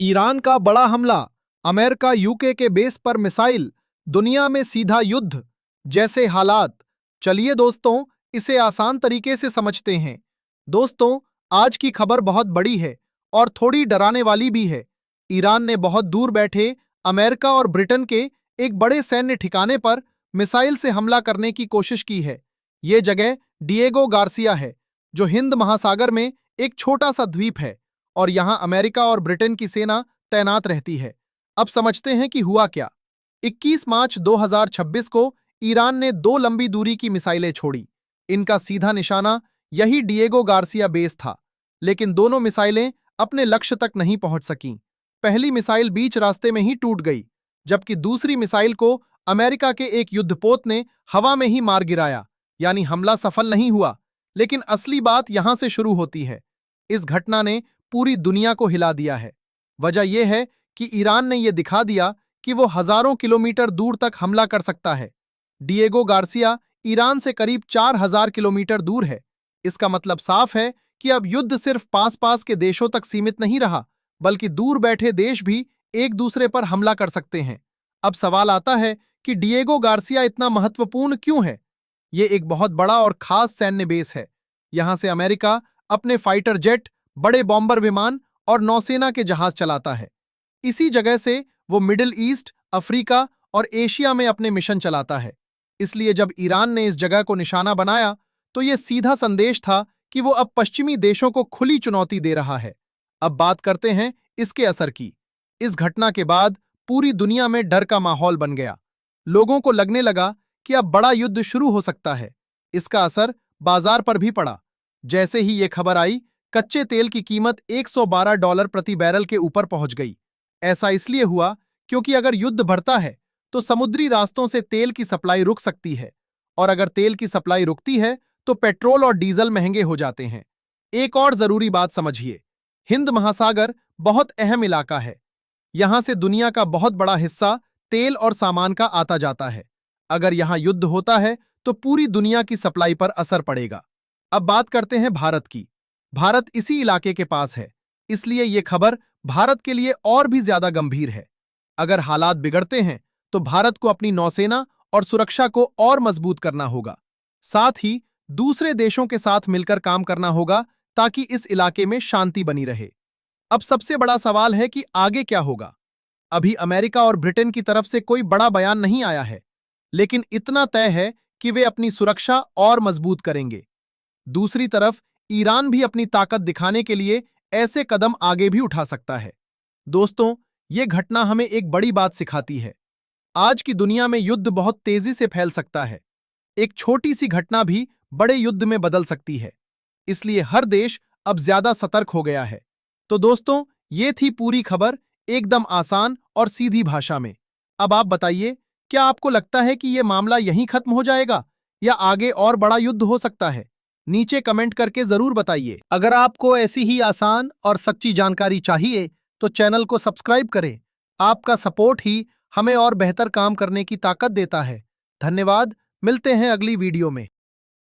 Iran का बड़ा हमला, अमेरिका यूके के बेस पर मिसाइल, दुनिया में सीधा युद्ध जैसे हालात। चलिए दोस्तों, इसे आसान तरीके से समझते हैं। दोस्तों, आज की खबर बहुत बड़ी है और थोड़ी डराने वाली भी है। ईरान ने बहुत दूर बैठे अमेरिका और ब्रिटेन के एक बड़े सैन्य ठिकाने पर मिसाइल से हमला करने की कोशिश की है। ये जगह डिएगो गार्सिया है, जो हिंद महासागर में एक छोटा सा द्वीप है और यहां अमेरिका और ब्रिटेन की सेना तैनात रहती है। अब समझते हैं कि हुआ क्या। 21 मार्च 2026 को ईरान ने दो लंबी दूरी की मिसाइलें छोड़ी। इनका सीधा निशाना यही डिएगो गार्सिया बेस था, लेकिन दोनों मिसाइलें अपने लक्ष्य तक नहीं पहुंच सकीं। पहली मिसाइल बीच रास्ते में ही टूट गई, जबकि दूसरी मिसाइल को अमेरिका के एक युद्धपोत ने हवा में ही मार गिराया। यानी हमला सफल नहीं हुआ। लेकिन असली बात यहां से शुरू होती है। इस घटना ने पूरी दुनिया को हिला दिया है। वजह यह है कि ईरान ने यह दिखा दिया कि वो हजारों किलोमीटर दूर तक हमला कर सकता है। डिएगो गार्सिया ईरान से करीब 4000 किलोमीटर दूर है। इसका मतलब साफ है कि अब युद्ध सिर्फ पास-पास के देशों तक सीमित नहीं रहा, बल्कि दूर बैठे देश भी एक दूसरे पर हमला कर सकते हैं। अब सवाल आता है कि डिएगो गार्सिया इतना महत्वपूर्ण क्यों है? ये एक बहुत बड़ा और खास सैन्य बेस है। यहां से अमेरिका अपने फाइटर जेट, बड़े बॉम्बर विमान और नौसेना के जहाज चलाता है। इसी जगह से वो मिडिल ईस्ट, अफ्रीका और एशिया में अपने मिशन चलाता है। इसलिए जब ईरान ने इस जगह को निशाना बनाया, तो यह सीधा संदेश था कि वो अब पश्चिमी देशों को खुली चुनौती दे रहा है। अब बात करते हैं इसके असर की। इस घटना के बाद पूरी दुनिया में डर का माहौल बन गया। लोगों को लगने लगा कि अब बड़ा युद्ध शुरू हो सकता है। इसका असर बाजार पर भी पड़ा। जैसे ही ये खबर आई, कच्चे तेल की कीमत $112 प्रति बैरल के ऊपर पहुंच गई। ऐसा इसलिए हुआ क्योंकि अगर युद्ध बढ़ता है तो समुद्री रास्तों से तेल की सप्लाई रुक सकती है, और अगर तेल की सप्लाई रुकती है तो पेट्रोल और डीजल महंगे हो जाते हैं। एक और जरूरी बात समझिए, हिंद महासागर बहुत अहम इलाका है। यहां से दुनिया का बहुत बड़ा हिस्सा तेल और सामान का आता जाता है। अगर यहां युद्ध होता है तो पूरी दुनिया की सप्लाई पर असर पड़ेगा। अब बात करते हैं भारत की। भारत इसी इलाके के पास है, इसलिए यह खबर भारत के लिए और भी ज्यादा गंभीर है। अगर हालात बिगड़ते हैं तो भारत को अपनी नौसेना और सुरक्षा को और मजबूत करना होगा। साथ ही दूसरे देशों के साथ मिलकर काम करना होगा ताकि इस इलाके में शांति बनी रहे। अब सबसे बड़ा सवाल है कि आगे क्या होगा। अभी अमेरिका और ब्रिटेन की तरफ से कोई बड़ा बयान नहीं आया है, लेकिन इतना तय है कि वे अपनी सुरक्षा और मजबूत करेंगे। दूसरी तरफ ईरान भी अपनी ताकत दिखाने के लिए ऐसे कदम आगे भी उठा सकता है। दोस्तों, यह घटना हमें एक बड़ी बात सिखाती है। आज की दुनिया में युद्ध बहुत तेजी से फैल सकता है। एक छोटी सी घटना भी बड़े युद्ध में बदल सकती है। इसलिए हर देश अब ज्यादा सतर्क हो गया है। तो दोस्तों, ये थी पूरी खबर, एकदम आसान और सीधी भाषा में। अब आप बताइए, क्या आपको लगता है कि यह मामला यहीं खत्म हो जाएगा या आगे और बड़ा युद्ध हो सकता है? नीचे कमेंट करके जरूर बताइए। अगर आपको ऐसी ही आसान और सच्ची जानकारी चाहिए तो चैनल को सब्सक्राइब करें। आपका सपोर्ट ही हमें और बेहतर काम करने की ताकत देता है। धन्यवाद। मिलते हैं अगली वीडियो में।